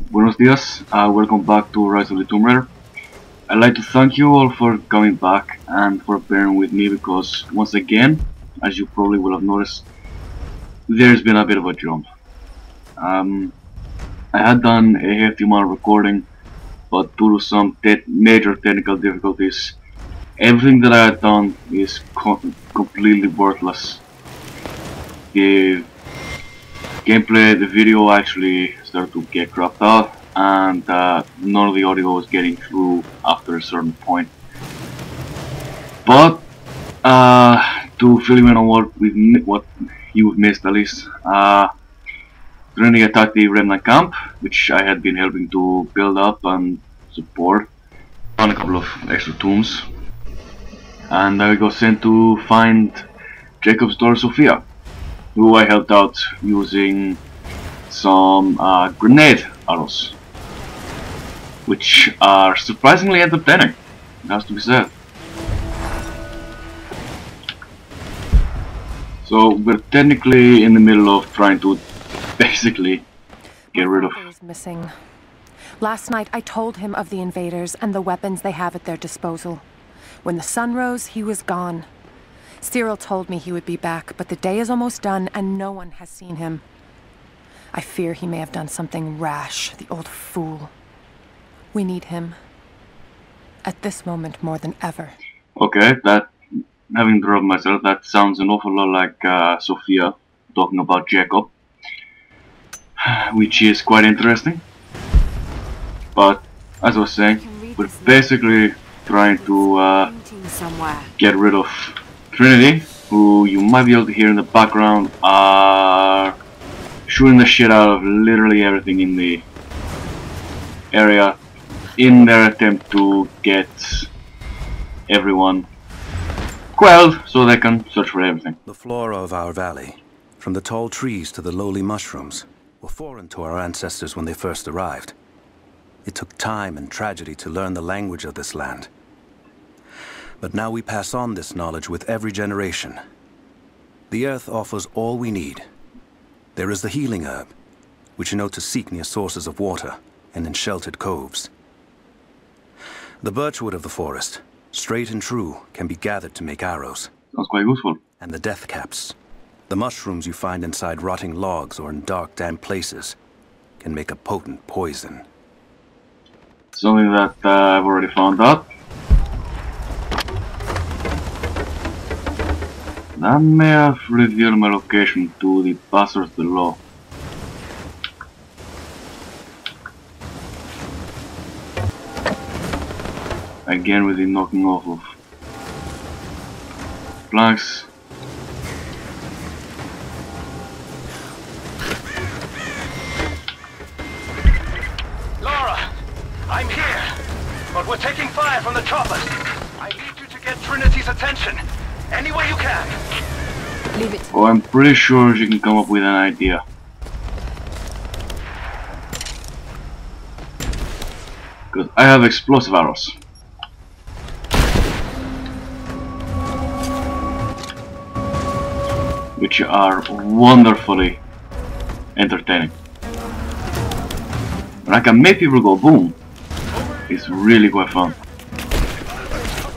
Buenos dias, welcome back to Rise of the Tomb Raider. I'd like to thank you all for coming back and for bearing with me because once again, as you probably will have noticed, there's been a bit of a jump. I had done a hefty amount of recording, but due to some major technical difficulties, everything that I had done is completely worthless. The gameplay, the video actually started to get cropped out, and none of the audio was getting through after a certain point. But to fill you in on what you've missed at least, Trinity attacked the remnant camp, which I had been helping to build up and support. Found a couple of extra tombs, and I got sent to find Jacob's daughter Sophia, who I helped out using some grenade arrows, which are surprisingly entertaining, it has to be said. So we're technically in the middle of trying to basically get rid of... My father is missing. Last night I told him of the invaders and the weapons they have at their disposal. When the sun rose, he was gone. Cyril told me he would be back, but the day is almost done and no one has seen him. I fear he may have done something rash, the old fool. We need him. At this moment more than ever. Okay, having dropped myself, that sounds an awful lot like Sophia talking about Jacob, which is quite interesting. But as I was saying, we're basically trying to get rid of Trinity, who you might be able to hear in the background are shooting the shit out of literally everything in the area in their attempt to get everyone quelled so they can search for everything. The flora of our valley, from the tall trees to the lowly mushrooms, were foreign to our ancestors when they first arrived. It took time and tragedy to learn the language of this land. But now we pass on this knowledge with every generation. The earth offers all we need. There is the healing herb, which you know to seek near sources of water and in sheltered coves. The birchwood of the forest, straight and true, can be gathered to make arrows. Sounds quite useful. And the death caps, the mushrooms you find inside rotting logs or in dark, damp places, can make a potent poison. Something that I've already found out. That may have revealed my location to the bastards below. Again with the knocking off of planks. Laura, I'm here, but we're taking fire from the choppers. I need you to get Trinity's attention. Any way you can. Leave it. Oh, I'm pretty sure she can come up with an idea. Because I have explosive arrows. Which are wonderfully entertaining. And I can make people go boom. It's really quite fun.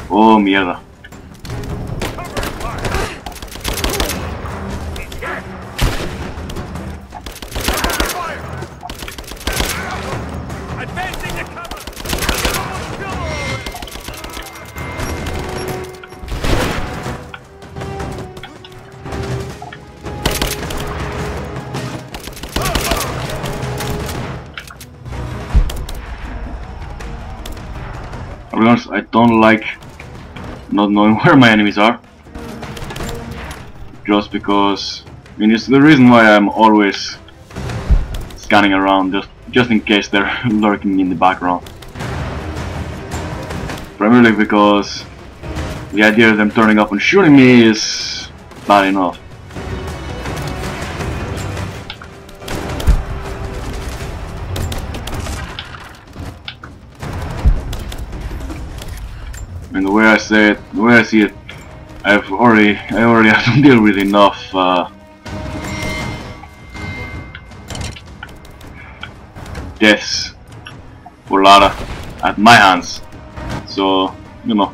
Oh, mierda. To be honest, I don't like not knowing where my enemies are. Just because, I mean, it's the reason why I'm always scanning around, just in case they're lurking in the background. Primarily because the idea of them turning up and shooting me is bad enough. And the way I see it, I already have to deal with enough deaths for Lara at my hands. So, you know.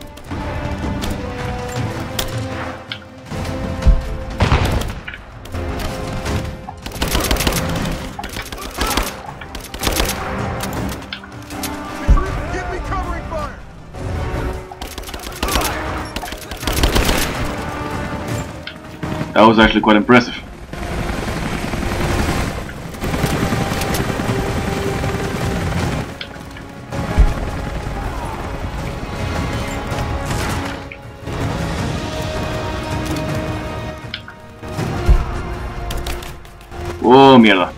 Give me covering fire! That was actually quite impressive. Oh, mierda.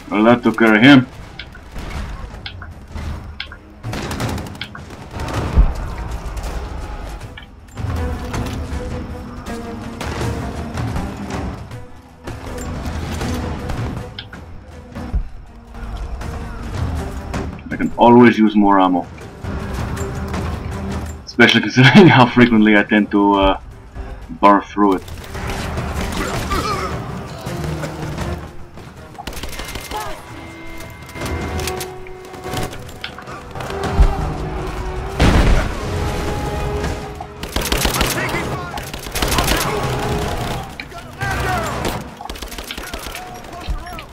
Well, that took care of him. I can always use more ammo. Especially considering how frequently I tend to burn through it.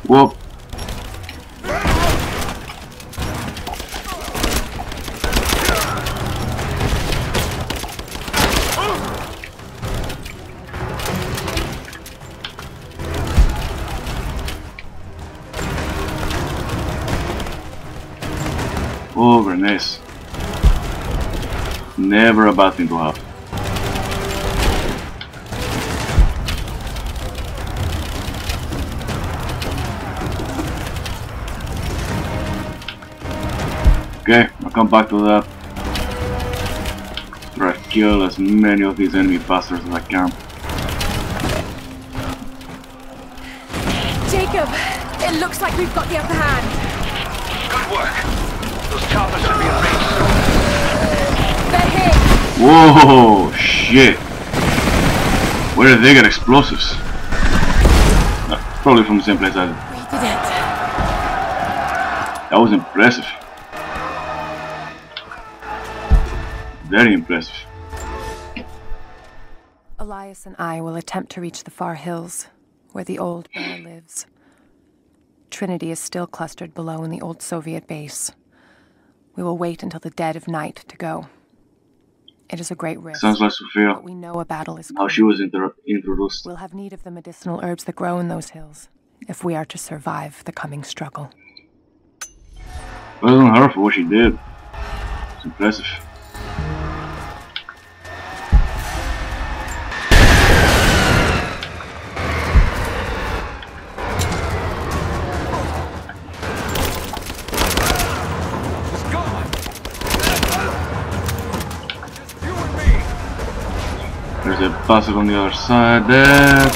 Whoop. Oh, grenades. Never a bad thing to have. Okay, I'll come back to that. Try to kill as many of these enemy bastards as I can. Jacob, it looks like we've got the upper hand. Good work. Those choppers should be in range soon. They're hit. Whoa, shit. Where did they get explosives? Probably from the same place I did. We did it. That was impressive. Very impressive. Elias and I will attempt to reach the far hills, where the old bear lives. Trinity is still clustered below in the old Soviet base. We will wait until the dead of night to go. It is a great risk. Sounds like Sophia. But we know a battle is coming. How she was introduced. We'll have need of the medicinal herbs that grow in those hills, if we are to survive the coming struggle. Well done her for what she did. It's impressive. There's a bastard on the other side there.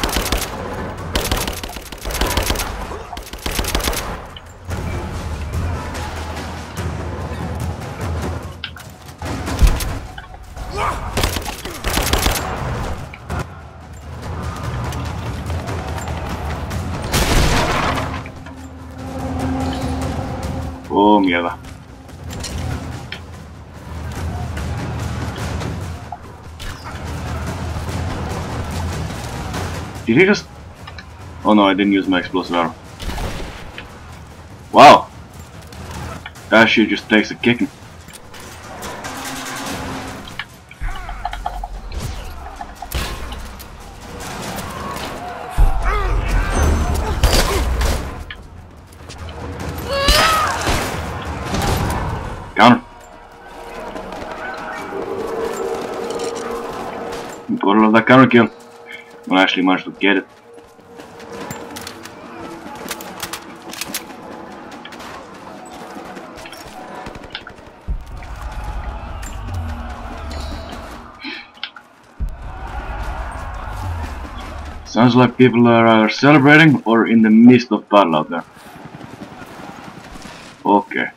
Oh, mierda. Did he just... Oh no, I didn't use my explosive arrow. Wow! That shit just takes a kicking. Counter. Gotta love that counter kill. When I actually managed to get it. Sounds like people are either celebrating or in the midst of battle out there. Okay.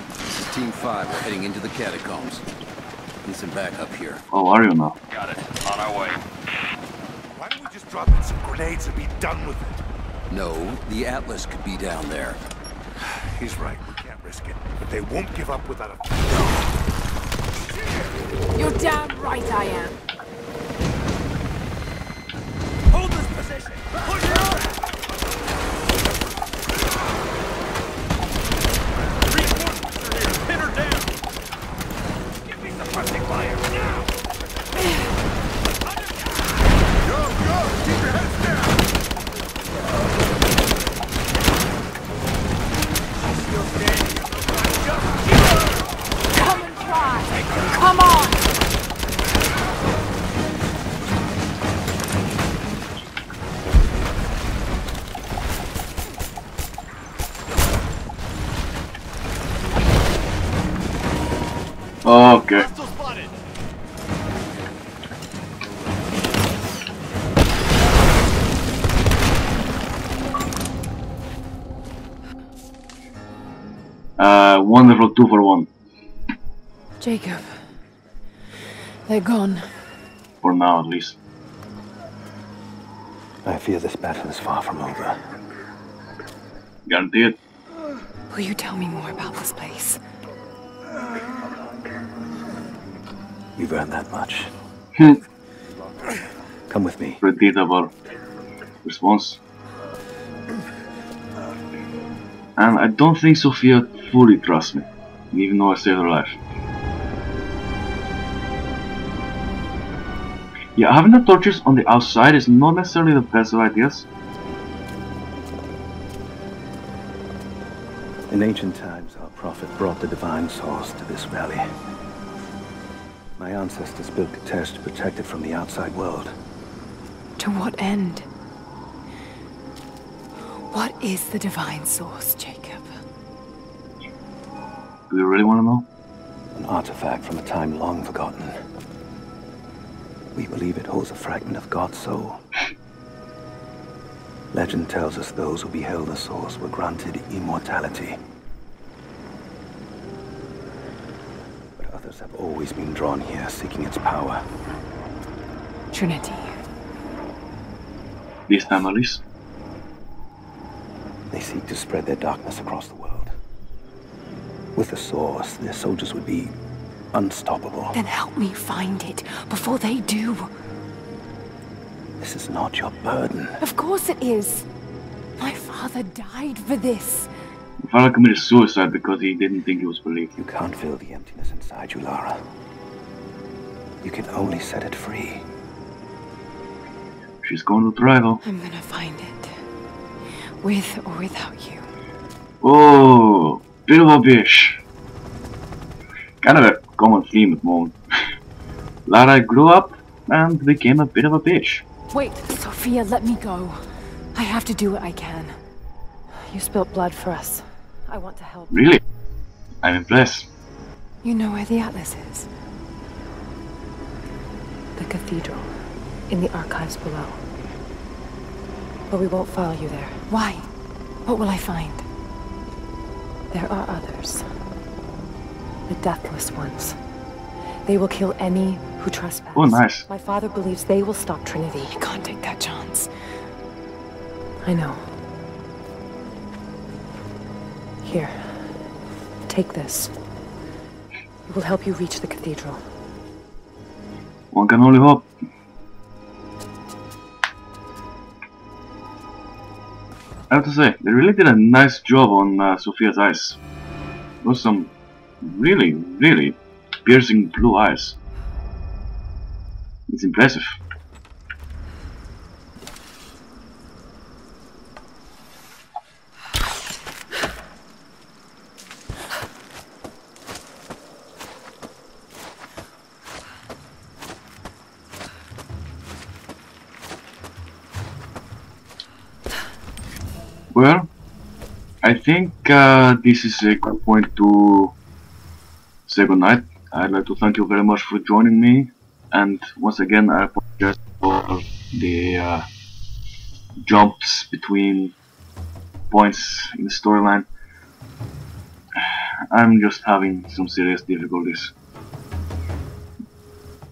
This is Team 5. We're heading into the catacombs. Need some backup here. How are you now? Got it. On our way. Why don't we just drop in some grenades and be done with it? No, the Atlas could be down there. He's right, we can't risk it. But they won't give up without a... You're damn right I am. Hold this position! Push it out! Reinforcements are here! Pin her down! Give me suppressing fire now! Go, go! Keep your heads down! Come and try. Come on. Okay. Wonderful 2 for 1. Jacob. They're gone. For now, at least. I fear this battle is far from over. Guaranteed. Will you tell me more about this place? You've earned that much. Hmm. Come with me. Predictable response. And I don't think Sophia fully trusts me, even though I saved her life. Yeah, having the torches on the outside is not necessarily the best of ideas. In ancient times, our prophet brought the divine source to this valley. My ancestors built Katesh to protect it from the outside world. To what end? What is the divine source, Jacob? Do you really want to know? An artifact from a time long forgotten. We believe it holds a fragment of God's soul. Legend tells us those who beheld the source were granted immortality. But others have always been drawn here, seeking its power. Trinity. This time at least. They seek to spread their darkness across the world. With the source, their soldiers would be unstoppable. Then help me find it before they do. This is not your burden. Of course it is. My father died for this. My father committed suicide because he didn't think he was believed. You can't fill the emptiness inside you, Lara. You can only set it free. She's going to try though. I'm gonna find it. With or without you. Oh, bit of a bitch. Kind of a common theme at the moment. Lara grew up and became a bit of a bitch. Wait, Sophia, let me go. I have to do what I can. You spilt blood for us. I want to help. Really? I'm impressed. You know where the Atlas is? The cathedral. In the archives below. But we won't follow you there. Why? What will I find? There are others. The deathless ones. They will kill any who trespass. Oh, nice. My father believes they will stop Trinity. I can't take that chance. I know. Here. Take this. It will help you reach the cathedral. One can only hope. I have to say, they really did a nice job on Sophia's eyes. Those some really, really piercing blue eyes. It's impressive. Well, I think this is a good point to say goodnight. I'd like to thank you very much for joining me, and once again I apologize for the jumps between points in the storyline. I'm just having some serious difficulties.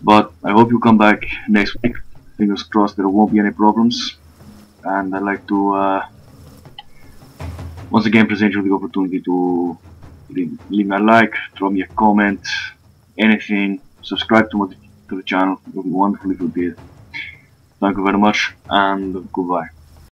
But I hope you come back next week. Fingers crossed there won't be any problems. And I'd like to once again present you with the opportunity to leave me a like, throw me a comment, anything, subscribe to the channel. It would be wonderful if you did. Thank you very much and goodbye.